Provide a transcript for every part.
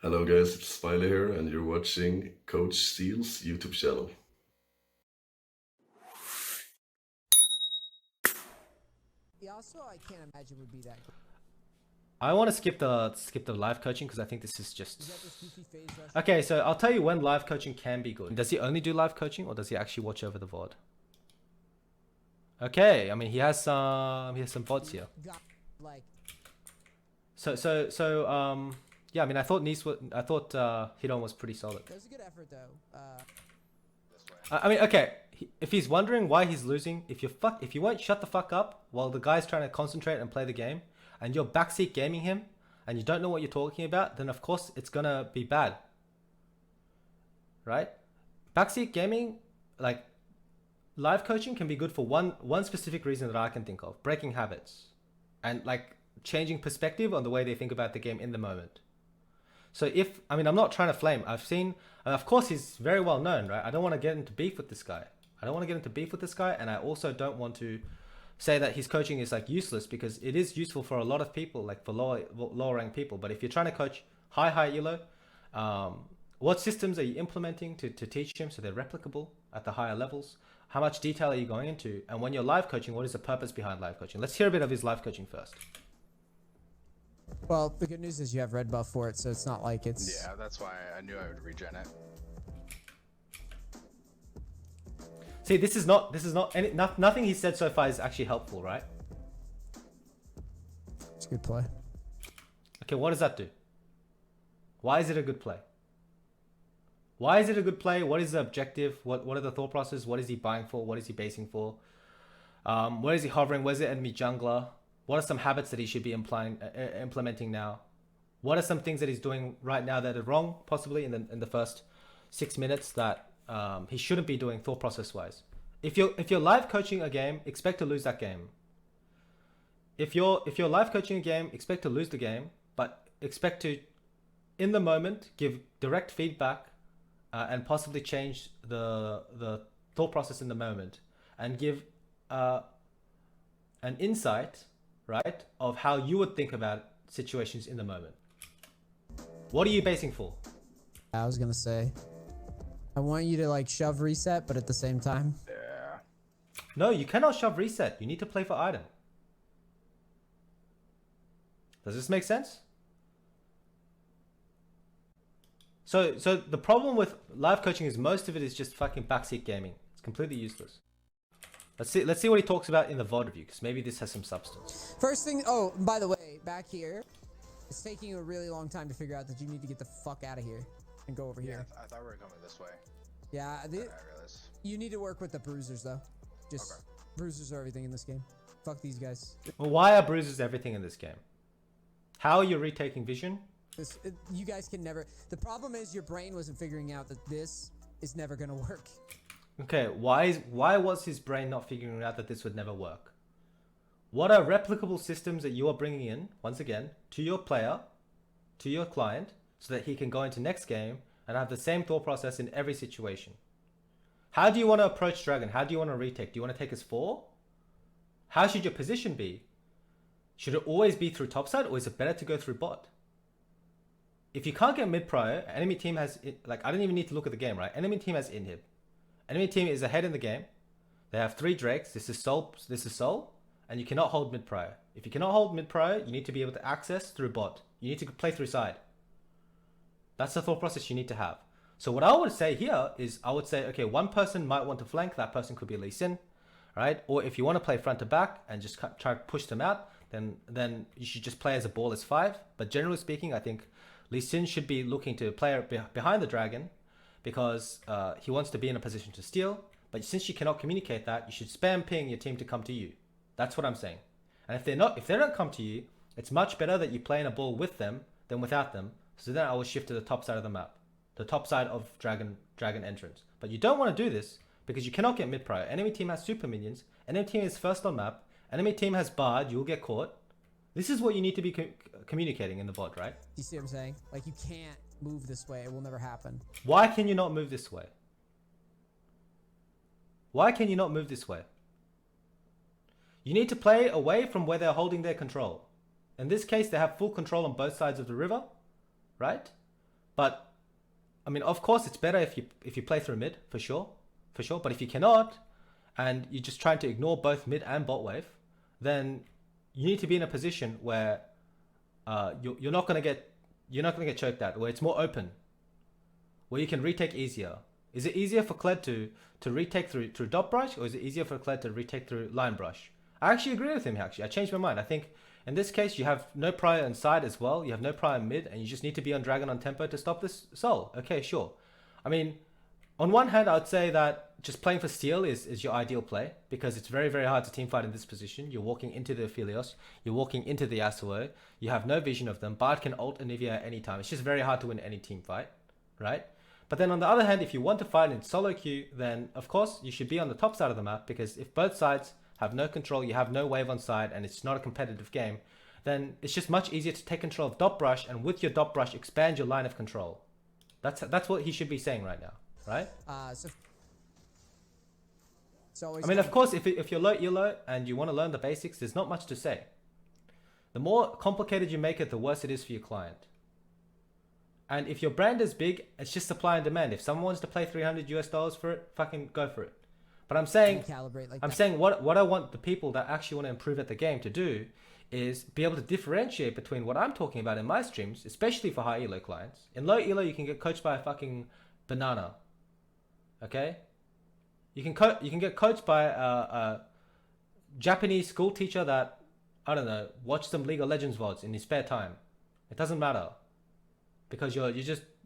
Hello guys, it's Smiley here and you're watching Coach SeeEl's YouTube channel. Yeah, also I can't imagine it would be that great. I want to skip the live coaching because I think this is just. Is that this goofy phase rush? Okay, so I'll tell you when live coaching can be good. Does he only do live coaching or does he actually watch over the VOD? Okay, I mean he has some VODs here. Like, Yeah, I mean I thought Hidon was pretty solid. that was a good effort though. I mean, okay, if he's wondering why he's losing, if you won't shut the fuck up while the guy's trying to concentrate and play the game, and you're backseat gaming him, and you don't know what you're talking about, then of course it's gonna be bad, right? Backseat gaming, like live coaching, can be good for one specific reason that I can think of: breaking habits, and like changing perspective on the way they think about the game in the moment. So I'm not trying to flame. I've seen, and of course he's very well known, right? I don't want to get into beef with this guy. And I also don't want to say that his coaching is like useless, because it is useful for a lot of people, like for lower ranked people. But if you're trying to coach high elo, what systems are you implementing to teach him so they're replicable at the higher levels? How much detail are you going into? And when you're live coaching, what is the purpose behind live coaching? Let's hear a bit of his live coaching first. Well, the good news is you have red buff for it, so it's not like it's. Yeah, that's why I knew I would regen it. See, nothing he said so far is actually helpful, right? It's a good play. Okay, what does that do? Why is it a good play? Why is it a good play? What is the objective? What are the thought processes? What is he buying for? What is he basing for? Where is he hovering? Where's the enemy jungler? What are some habits that he should be implementing now? What are some things that he's doing right now that are wrong, possibly in the first 6 minutes, that he shouldn't be doing thought process wise? If you're live coaching a game, expect to lose that game. If you're live coaching a game, expect to lose the game, but expect to, in the moment, give direct feedback and possibly change the thought process in the moment, and give an insight, right, of how you would think about situations in the moment. What are you basing for? I was gonna say, I want you to like shove reset, but at the same time. Yeah. No, you cannot shove reset. You need to play for item. Does this make sense? So the problem with live coaching is most of it is just fucking backseat gaming. It's completely useless. Let's see what he talks about in the VOD review, because maybe this has some substance. First thing, oh, by the way, back here, it's taking a really long time to figure out that you need to get the fuck out of here and go over here. I thought we were coming this way. Yeah, I realized. you need to work with the bruisers though. Just Okay. bruisers are everything in this game. Fuck these guys. Well, why are bruises everything in this game? How are you retaking vision? You guys can never. The problem is your brain wasn't figuring out that this is never gonna work. Okay, why was his brain not figuring out that this would never work? What are replicable systems that you are bringing in, once again, to your player, to your client, so that he can go into next game and have the same thought process in every situation? How do you want to approach Dragon? How do you want to retake? Do you want to take as 4? How should your position be? Should it always be through topside, or is it better to go through bot? If you can't get mid prio, enemy team has, like, I don't even need to look at the game, right? Enemy team has inhib. Enemy team is ahead in the game. They have 3 drakes. This is soul, and you cannot hold mid prio. If you cannot hold mid prio, you need to be able to access through bot. You need to play through side. That's the thought process you need to have. So what I would say here is, I would say, okay, one person might want to flank. That person could be Lee Sin, right? Or if you want to play front to back and just try to push them out, then you should just play as a ball as 5. But generally speaking, I think Lee Sin should be looking to play behind the dragon, because he wants to be in a position to steal. But since you cannot communicate that, you should spam ping your team to come to you. That's what I'm saying. And if they don't come to you, it's much better that you play in a ball with them than without them. So then I will shift to the top side of the map, the top side of dragon entrance. But you don't want to do this because you cannot get mid prio. Enemy team has super minions. Enemy team is first on map. Enemy team has bard. You'll get caught. This is what you need to be communicating in the VOD, right? You see what I'm saying? Like, you can't move this way. It will never happen. Why can you not move this way? Why can you not move this way? You need to play away from where they're holding their control. In this case, they have full control on both sides of the river, right? But I mean, of course, it's better if you play through mid for sure. But if you cannot, and you're just trying to ignore both mid and bot wave, then you need to be in a position where you're not gonna get choked out, where it's more open, where you can retake easier. Is it easier for Kled to retake through dot brush, or is it easier for Kled to retake through line brush? I actually agree with him. Actually, I changed my mind. I think in this case you have no prior inside as well. You have no prior mid, and you just need to be on dragon on tempo to stop this soul. Okay, sure. I mean, on one hand, I would say that just playing for SeeEl is your ideal play, because it's very, very hard to teamfight in this position. You're walking into the Aphelios, you're walking into the Yasuo, you have no vision of them. Bard can ult Anivia at any time. It's just very hard to win any team fight, right? But then on the other hand, if you want to fight in solo queue, then of course you should be on the top side of the map, because if both sides have no control, you have no wave on side, and it's not a competitive game, then it's just much easier to take control of dot brush, and with your dot brush expand your line of control. That's what he should be saying right now, right? I mean, of course, if you're low elo and you want to learn the basics, there's not much to say. The more complicated you make it, the worse it is for your client. And if your brand is big, it's just supply and demand. If someone wants to pay $300 for it, fucking go for it. But I'm saying, what I want the people that actually want to improve at the game to do is be able to differentiate between what I'm talking about in my streams, especially for high elo clients. In low elo, you can get coached by a fucking banana. Okay? You can get coached by a Japanese school teacher that, I don't know, watched some League of Legends VODs in his spare time. It doesn't matter, because you're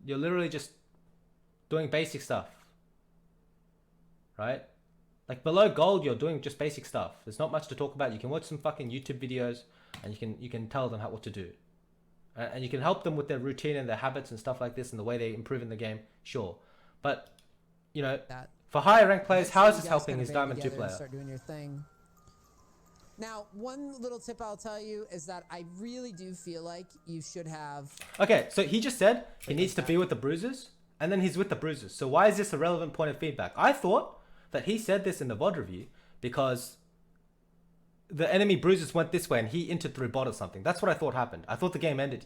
literally just doing basic stuff, right? Like below gold, you're doing just basic stuff. There's not much to talk about. You can watch some fucking YouTube videos, and you can tell them what to do, and you can help them with their routine and their habits and stuff like this, and the way they improve in the game. Sure, but you know, for higher ranked players, how is this helping his Diamond 2 player? Start doing your thing. Now, one little tip I'll tell you is that I really do feel like you should have... Okay, so he just said he needs to be with the bruisers, and then he's with the bruisers. So why is this a relevant point of feedback? I thought that he said this in the VOD review because the enemy bruisers went this way and he entered through bot or something. That's what I thought happened. I thought the game ended.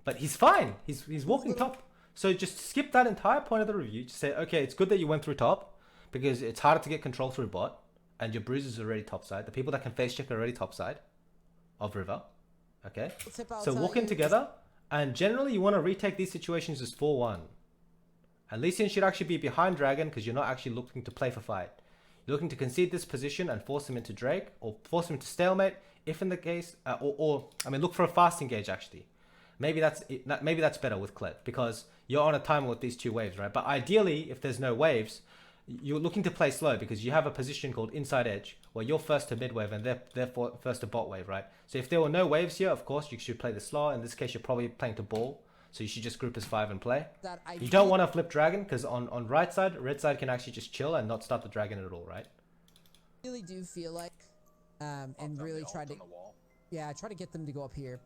But he's fine. He's walking top. So just skip that entire point of the review. Just say, okay, it's good that you went through top, because it's harder to get control through bot, and your bruisers are already topside. The people that can face check are already topside of river. Okay? So walk in together, and generally you want to retake these situations as 4-1. And Lee Sin should actually be behind Dragon, because you're not actually looking to play for fight. You're looking to concede this position and force him into Drake, or force him into stalemate, if in the case, I mean, look for a fast engage actually. Maybe that's better with Kled, because you're on a timer with these two waves, right? But ideally, if there's no waves, you're looking to play slow, because you have a position called inside edge, where you're first to mid wave and they're first to bot wave, right? So if there were no waves here, of course, you should play the slow. In this case, you're probably playing to ball, so you should just group as 5 and play. You don't want to flip dragon, because on right side, red side can actually just chill and not start the dragon at all, right? I really do feel like, and really try to, yeah, try to get them to go up here.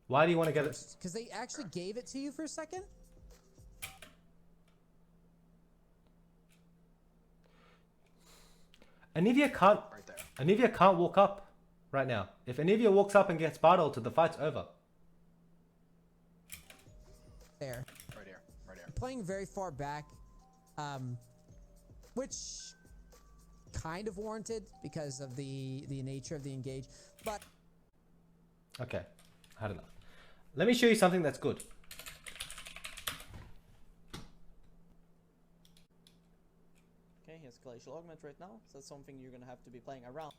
Why do you want to get it? Because they actually gave it to you for a second? Anivia can't walk up right now. If Anivia walks up and gets Bard ulted, the fight's over. There. Right here. Playing very far back, which kind of warranted because of the nature of the engage, but... Okay, I don't know. Let me show you something that's good. Okay, he has Glacial Augment right now, so that's something you're gonna have to be playing around.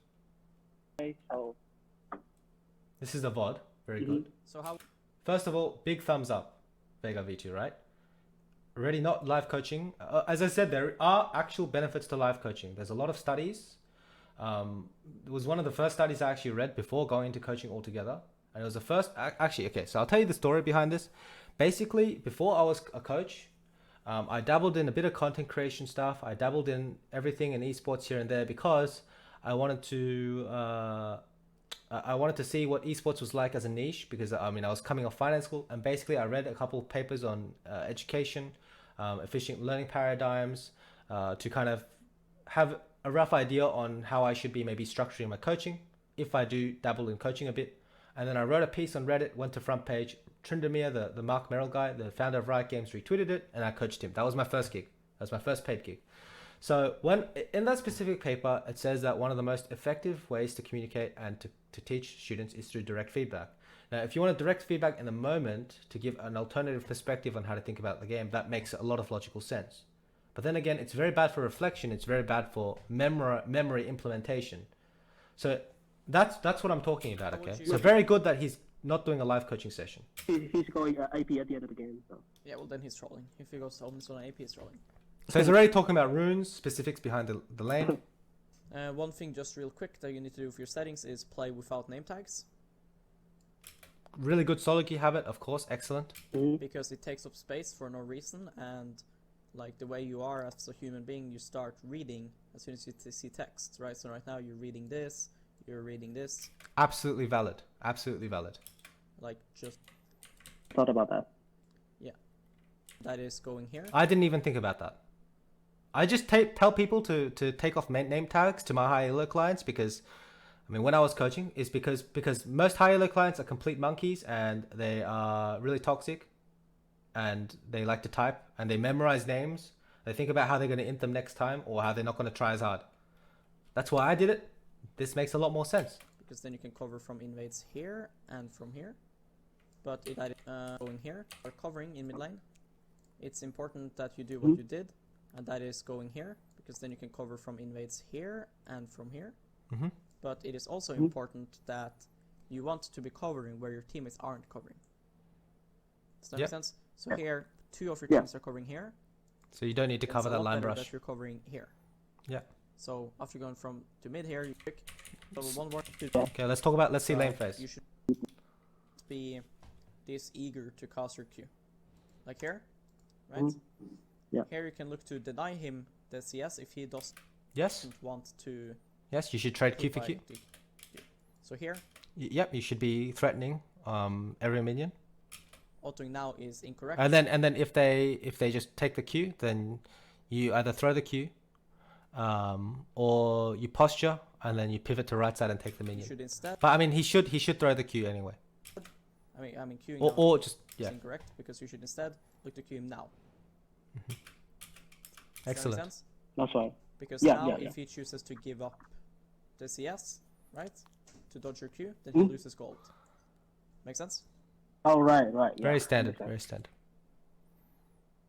This is the VOD, very good. So how... First of all, big thumbs up, Vega V2, right? Already not live coaching. As I said, there are actual benefits to live coaching. There's a lot of studies. It was one of the first studies I actually read before going into coaching altogether. And it was the first, actually, okay, so I'll tell you the story behind this. Basically, before I was a coach, I dabbled in a bit of content creation stuff. I dabbled in everything in esports here and there, because I wanted to see what esports was like as a niche, because I mean, I was coming off finance school, and basically I read a couple of papers on education, efficient learning paradigms, to kind of have a rough idea on how I should be maybe structuring my coaching, if I do dabble in coaching a bit. And then I wrote a piece on Reddit, went to front page. Tryndamere, the Mark Merrill guy, the founder of Riot Games, retweeted it, and I coached him. That was my first gig. That was my first paid gig. So when in that specific paper, it says that one of the most effective ways to communicate and to teach students is through direct feedback. Now, if you want direct feedback in the moment to give an alternative perspective on how to think about the game, that makes a lot of logical sense. But then again, it's very bad for reflection. It's very bad for memory implementation. So that's what I'm talking about, okay? So very good that he's not doing a live coaching session. He's going AP at the end of the game, so. Yeah, well then he's trolling. If he goes home, it's on AP, he's trolling. So he's already talking about runes, specifics behind the lane. One thing just real quick that you need to do for your settings is play without name tags. Really good solo queue habit, of course, excellent. Because it takes up space for no reason, and like the way you are as a human being, you start reading as soon as you see text, right? So right now you're reading this, you're reading this. Absolutely valid. Absolutely valid. Like just Thought about that. yeah, that is going here. I didn't even think about that. I just tell people to take off name tags to my high elo clients because, I mean, when I was coaching, is because most high elo clients are complete monkeys and they are really toxic, and they like to type and they memorize names. They think about how they're going to int them next time or how they're not going to try as hard. That's why I did it. This makes a lot more sense. Because then you can cover from invades here and from here. But it going here or covering in mid lane. It's important that you do what you did, and that is going here, because then you can cover from invades here and from here. But it is also important that you want to be covering where your teammates aren't covering. Does that make sense? So here, two of your teams are covering here. So you don't need to cover that line brush. That you're covering here. Yeah. So after going from to mid here, you pick level 1 more. Okay, let's see lane phase. You should be this eager to cast your Q. Like here, right? Yeah. Here you can look to deny him the CS if he doesn't want to. Yes, you should trade Q for Q. So here. Yep, you should be threatening every minion. Autoing now is incorrect. And then if they just take the Q, then you either throw the Q, or you posture and then you pivot to right side and take the minion. You should instead. But I mean, he should throw the Q anyway. I mean queuing or now just is incorrect, because you should instead look to queue him now. Excellent. That make sense? That's right. Because if he chooses to give up the CS, right, to dodge your Q, then he loses gold. Make sense? Oh, right. Yeah. Very standard. Very standard.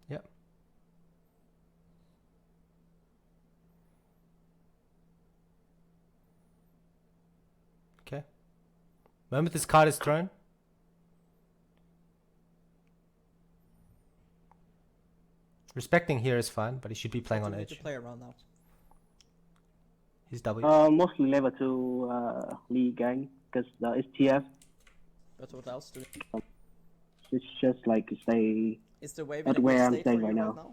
Yep. Okay. Moment this card is thrown. Respecting here is fine, but he should be playing on edge. To play around now. He's W. Mostly level 2 league gang, because it's TF. But what else do It's just like stay is the wave at in a where good I'm state staying for you right now.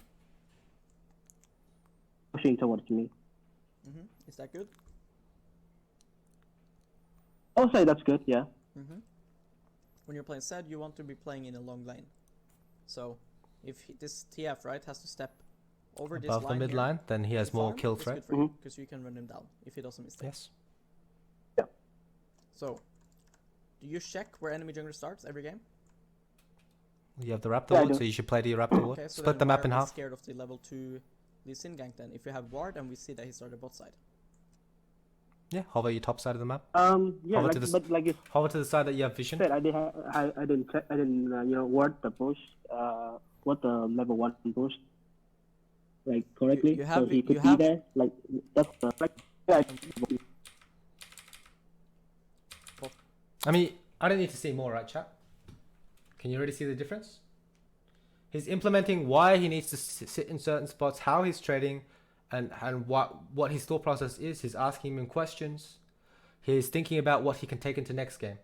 Pushing towards me. Is that good? I'll say that's good, yeah. When you're playing SeeEl, you want to be playing in a long lane. So if this TF, right, has to step over Above this line the mid here line, then he has to more farm, kill it's threat. good for you, because you can run him down if he doesn't mistake. Yes. Yeah. So, do you check where enemy jungler starts every game? You have the Raptor Yeah, I ward, do. so you should play the Raptor ward. Okay, so Split the map in half. Scared of the level 2 Lee Sin gank then? If you have ward and we see that he started bot side. Yeah, hover your top side of the map. Yeah, Hover to the but like you hover to the side that you have vision. said, I didn't check, word the push, what the level 1 push, like correctly, You so have- he could you be have- there. Like that's like yeah. I mean, I don't need to see more, right, chat? Can you already see the difference? He's implementing why he needs to sit in certain spots, how he's trading, and what his thought process is. He's asking him questions. He's thinking about what he can take into next game.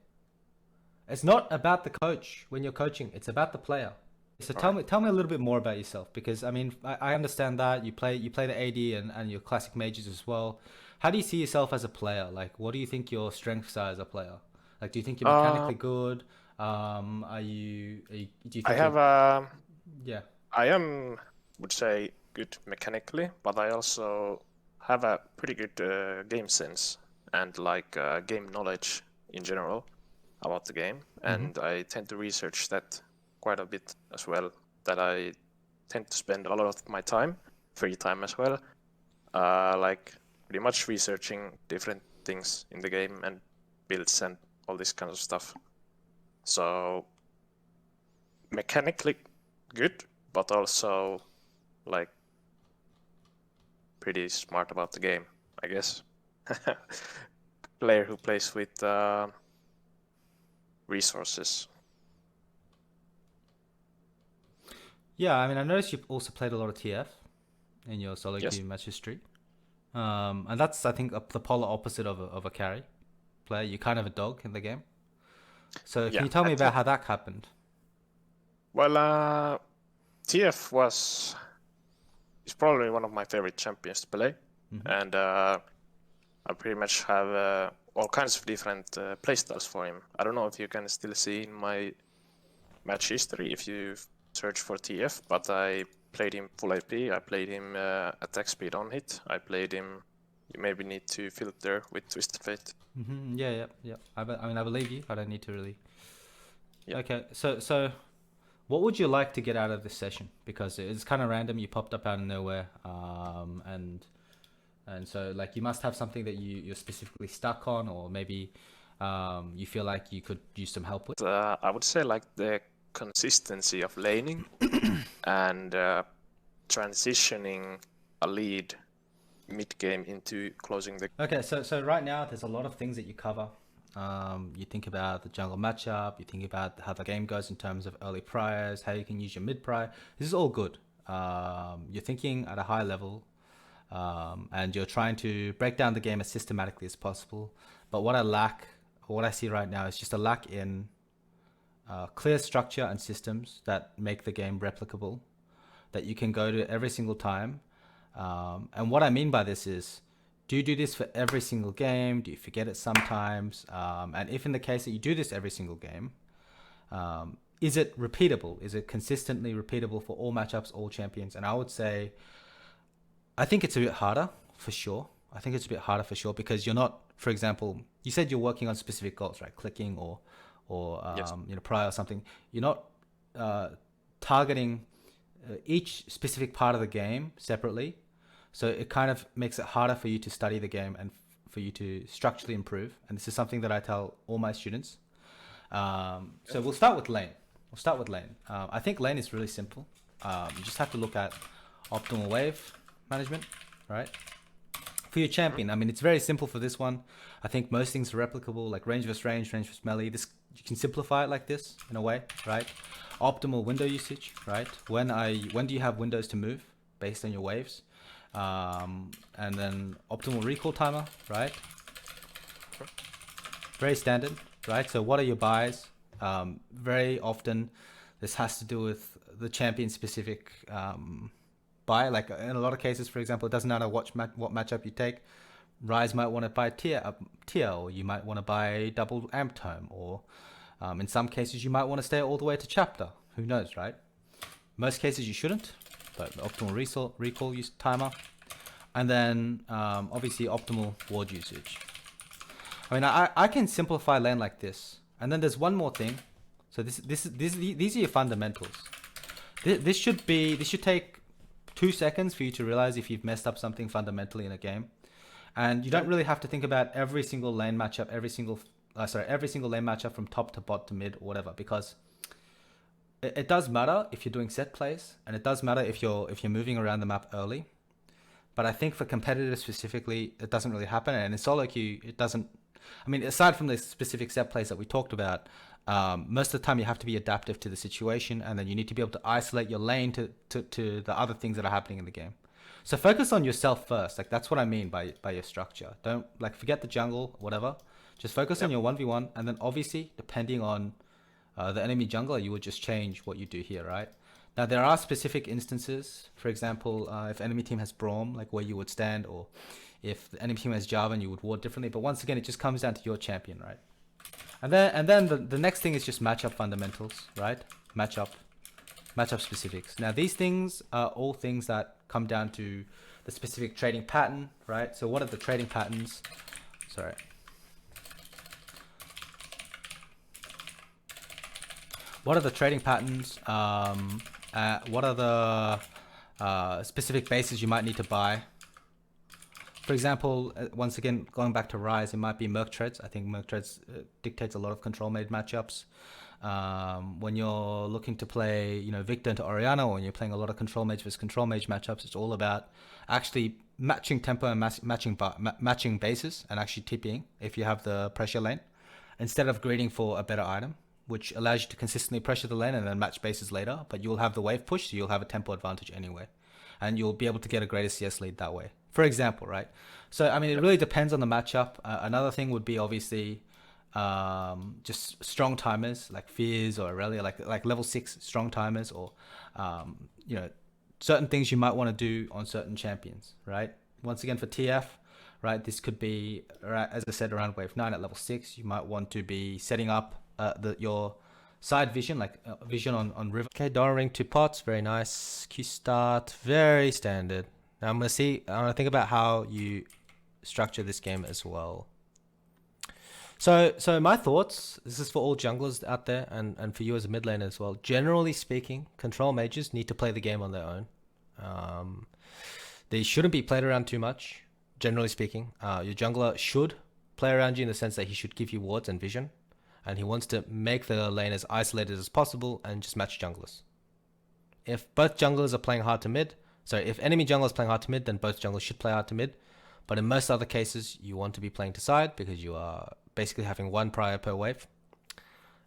It's not about the coach when you're coaching. It's about the player. So tell me a little bit more about yourself, because I mean, I understand that you play the AD and your classic mages as well. How do you see yourself as a player? Like, what do you think your strengths are as a player? Like, do you think you're mechanically good? Do you think I have yeah. I would say good mechanically, but I also have a pretty good game sense and like game knowledge in general about the game, and I tend to research that quite a bit as well. That I tend to spend a lot of my time, free time as well, like pretty much researching different things in the game and builds and all this kind of stuff. So mechanically good, but also like pretty smart about the game, I guess. Player who plays with resources. Yeah, I mean, I noticed you've also played a lot of TF in your solo Yes. queue match history. And that's, I think, the polar opposite of a carry player. You're kind of a dog in the game. So can Yeah, you tell me I about think- how that happened? Well, TF is probably one of my favorite champions to play, and I pretty much have all kinds of different playstyles for him. I don't know if you can still see in my match history if you search for TF, but I played him full AP, I played him attack speed on hit, I played him, you maybe need to filter with Twisted Fate. Yeah. I mean, I believe you. I don't need to really. Yeah. Okay, so what would you like to get out of this session? Because it's kind of random. You popped up out of nowhere, and so like you must have something that you're specifically stuck on, or maybe you feel like you could use some help with. I would say like the consistency of laning and transitioning a lead mid-game into closing the... Okay, so right now there's a lot of things that you cover. You think about the jungle matchup, you think about how the game goes in terms of early priors, how you can use your mid prior. This is all good. You're thinking at a high level, and you're trying to break down the game as systematically as possible. But what I see right now is just a lack in clear structure and systems that make the game replicable, that you can go to every single time. And what I mean by this is, do you do this for every single game? Do you forget it sometimes? And if in the case that you do this every single game, is it repeatable? Is it consistently repeatable for all matchups, all champions? And I would say, I think it's a bit harder for sure. I think it's a bit harder for sure because you're not, for example, you said you're working on specific goals, right? Clicking or Yes. prior or something. You're not targeting each specific part of the game separately. So it kind of makes it harder for you to study the game and for you to structurally improve. And this is something that I tell all my students. So we'll start with lane. I think lane is really simple. You just have to look at optimal wave management, right? For your champion, I mean, it's very simple for this one. I think most things are replicable, like range versus range versus melee. This, you can simplify it like this in a way, right? Optimal window usage, right? When do you have windows to move based on your waves? And then optimal recall timer, right? Very standard, right? So what are your buys? Very often this has to do with the champion specific buy. Like in a lot of cases, for example, it doesn't matter what matchup you take. Rise might want to buy tier, or you might want to buy double amp tome, or in some cases you might want to stay all the way to chapter. Who knows, right? Most cases you shouldn't, but optimal recall use timer, and then obviously optimal ward usage. I mean, I can simplify lane like this, and then there's one more thing. So these are your fundamentals. This should take 2 seconds for you to realize if you've messed up something fundamentally in a game, and you don't really have to think about every single lane matchup, every single lane matchup from top to bot to mid or whatever, because it does matter if you're doing set plays, and it does matter if you're moving around the map early. But I think for competitors specifically, it doesn't really happen, and in solo queue, it doesn't. I mean, aside from the specific set plays that we talked about, most of the time you have to be adaptive to the situation, and then you need to be able to isolate your lane to the other things that are happening in the game. So focus on yourself first. Like that's what I mean by your structure. Don't forget the jungle, whatever. Just focus on your 1v1, and then obviously depending on the enemy jungler, you will just change what you do here, right? Now there are specific instances. For example, if enemy team has Braum, like where you would stand, or if the enemy team has Jarvan, you would ward differently. But once again, it just comes down to your champion, right? And then the next thing is just matchup fundamentals, right? Matchup specifics. Now these things are all things that come down to the specific trading pattern, right? So what are the trading patterns? Sorry. What are the trading patterns? What are the specific bases you might need to buy? For example, once again, going back to Rise, it might be Merc Treads. I think Merc Treads dictates a lot of control made matchups. When you're looking to play, you know, Victor into Oriana, or when you're playing a lot of control mage versus control mage matchups, it's all about actually matching tempo and matching bases and actually TPing if you have the pressure lane, instead of greeding for a better item, which allows you to consistently pressure the lane and then match bases later. But you'll have the wave push, so you'll have a tempo advantage anyway, and you'll be able to get a greater CS lead that way, for example, right? So I mean, it really depends on the matchup. Another thing would be obviously just strong timers like Fears or Aurelia, like level 6 strong timers, or you know, certain things you might want to do on certain champions, right? Once again, for TF, right, this could be, as I said, around wave 9 at level 6. You might want to be setting up your side vision, like vision on river. Okay, Dora ring 2 pots, very nice. Q start, very standard. Now I'm gonna think about how you structure this game as well. So my thoughts, this is for all junglers out there and for you as a mid laner as well. Generally speaking, control mages need to play the game on their own. They shouldn't be played around too much, generally speaking. Your jungler should play around you in the sense that he should give you wards and vision, and he wants to make the lane as isolated as possible and just match junglers. If both junglers are playing hard to mid, if enemy jungler is playing hard to mid, then both junglers should play hard to mid. But in most other cases, you want to be playing to side because you are basically having one prior per wave.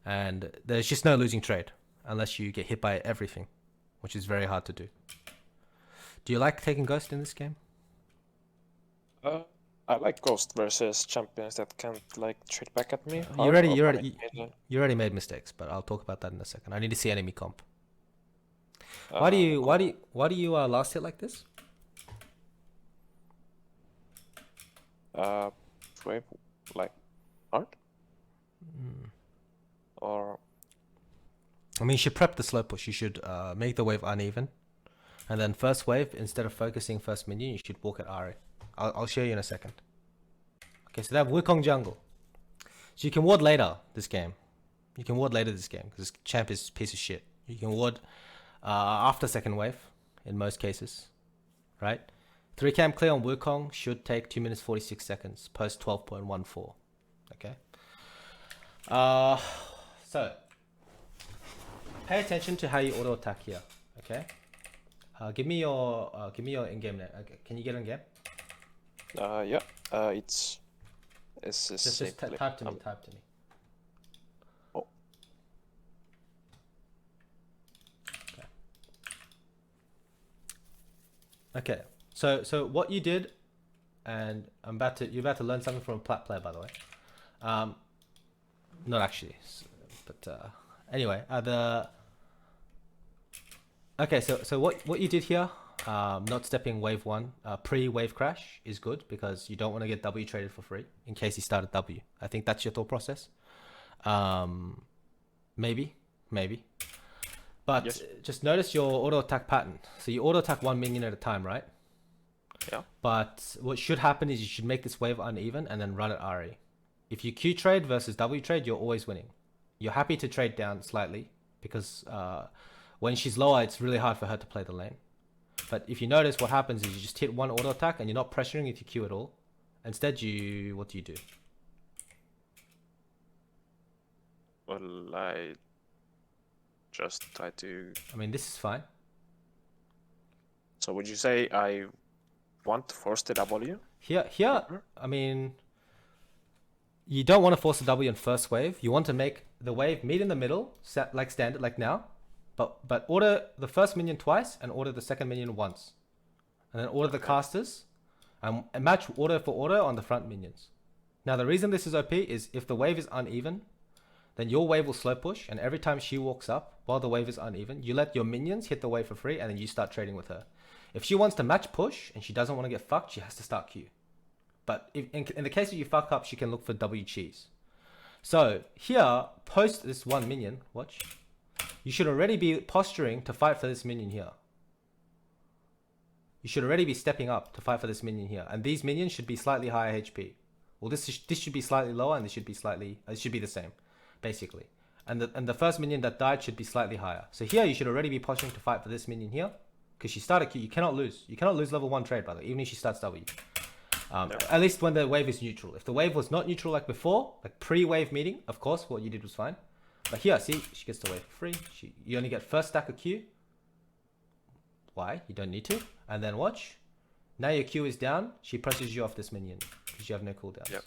And there's just no losing trade unless you get hit by everything, which is very hard to do. Do you like taking Ghost in this game? I like Ghost versus champions that can't like trade back at me. You already made mistakes, but I'll talk about that in a second. I need to see enemy comp. Why do you last hit like this? Wave like hard? Or I mean, you should prep the slow push. You should make the wave uneven, and then first wave, instead of focusing first minion, you should walk at Ari. I'll show you in a second. Okay, so they have Wukong jungle. So you can ward later this game. You can ward later this game because this champ is a piece of shit. You can ward after second wave in most cases, right? 3 camp clear on Wukong should take 2 minutes 46 seconds post 12.14. Okay. So pay attention to how you auto attack here. Okay. Give me your in-game net. Okay. Can you get in game? yeah. It's just type to me. Type to me. Oh. Okay. So what you did, and you're about to learn something from a plat player, by the way. Not actually, but anyway, okay. So what you did here, not stepping wave 1 pre-wave crash is good because you don't want to get W traded for free in case he started W. I think that's your thought process. Maybe, but yes. Just notice your auto attack pattern. So you auto attack 1 minion at a time, right? Yeah. But what should happen is you should make this wave uneven and then run it RE. If you Q trade versus W trade, you're always winning. You're happy to trade down slightly because when she's lower, it's really hard for her to play the lane. But if you notice, what happens is you just hit one auto attack and you're not pressuring if you Q at all. Instead, what do you do? Well, I just try to... I mean, this is fine. So would you say I want to force the W? Here, I mean, you don't want to force the W in first wave. You want to make the wave meet in the middle, like standard, like now. But order the first minion twice and order the second minion once. And then order the casters and match order for order on the front minions. Now, the reason this is OP is if the wave is uneven, then your wave will slow push. And every time she walks up while the wave is uneven, you let your minions hit the wave for free and then you start trading with her. If she wants to match push and she doesn't want to get fucked, she has to start Q. But if, in the case that you fuck up, she can look for W cheese. So here, post this one minion, watch. You should already be posturing to fight for this minion here. you should already be stepping up to fight for this minion here. And these minions should be slightly higher HP. Well, this should be slightly lower, and this should be slightly, it should be the same, basically. And the first minion that died should be slightly higher. So here you should already be pushing to fight for this minion here, because she started Q. You cannot lose. You cannot lose level 1 trade, brother, even if she starts W. At least when the wave is neutral. If the wave was not neutral like before, like pre-wave meeting, of course, what you did was fine. But here, see, she gets the wave for free. You only get first stack of Q. Why? You don't need to. And then watch. Now your Q is down. She presses you off this minion because you have no cooldowns. Yep.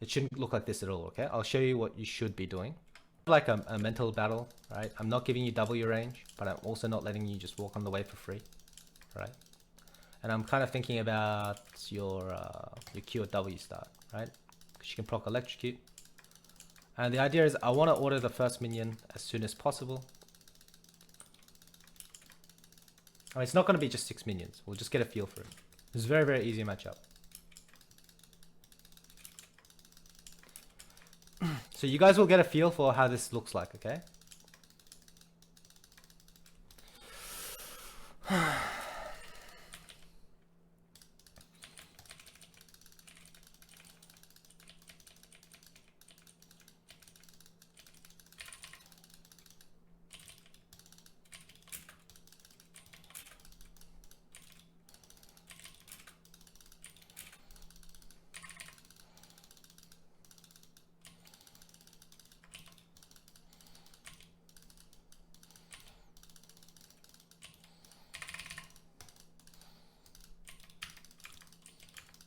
It shouldn't look like this at all, okay? I'll show you what you should be doing. Like a mental battle, right? I'm not giving you W range, but I'm also not letting you just walk on the wave for free, right? And I'm kind of thinking about your Q at W start, right? Because you can proc electrocute. And the idea is I want to order the first minion as soon as possible. I mean, it's not going to be just 6 minions. We'll just get a feel for it. It's a very, very easy matchup. So you guys will get a feel for how this looks like, okay?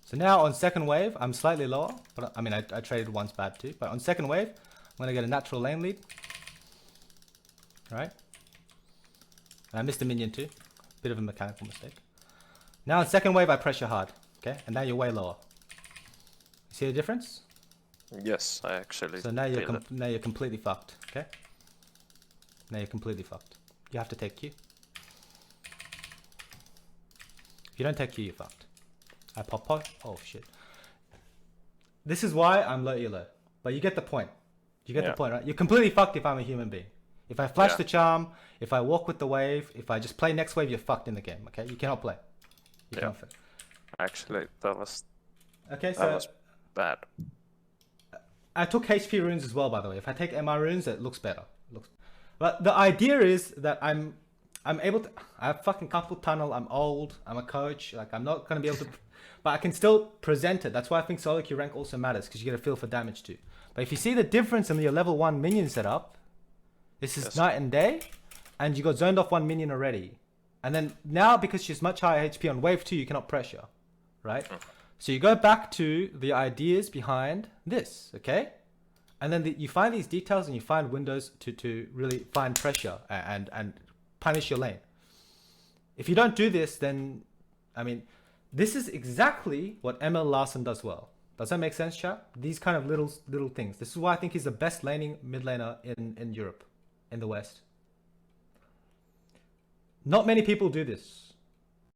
So now on second wave, I'm slightly lower, but I mean, I traded once bad too, but on second wave, I'm going to get a natural lane lead. All right. And I missed a minion too. Bit of a mechanical mistake. Now on second wave, I pressure hard. Okay. And now you're way lower. See the difference? Yes, I actually. So now you're completely fucked. Okay. Now you're completely fucked. You have to take Q. If you don't take Q, you're fucked. I pop. Oh shit. This is why I'm low elo. But you get the point. You get the point, right? You're completely fucked if I'm a human being. If I flash the charm, if I walk with the wave, if I just play next wave, you're fucked in the game. Okay, you cannot play. You cannot play. Actually, that was bad. I took HP runes as well, by the way. If I take MR runes, it looks better. But the idea is that I'm able to. I have fucking carpal tunnel. I'm old. I'm a coach. Like I'm not gonna be able to. But I can still present it. That's why I think solo queue rank also matters, because you get a feel for damage too. But if you see the difference in your level 1 minion setup, this is night and day, and you got zoned off 1 minion already. And then now, because she's much higher HP on wave 2, you cannot pressure, right? So you go back to the ideas behind this, okay? And then you find these details and you find windows to really find pressure and punish your lane. If you don't do this, then, I mean, this is exactly what ML Larson does well. Does that make sense, chat? These kind of little things. This is why I think he's the best laning mid laner in Europe, in the West. Not many people do this.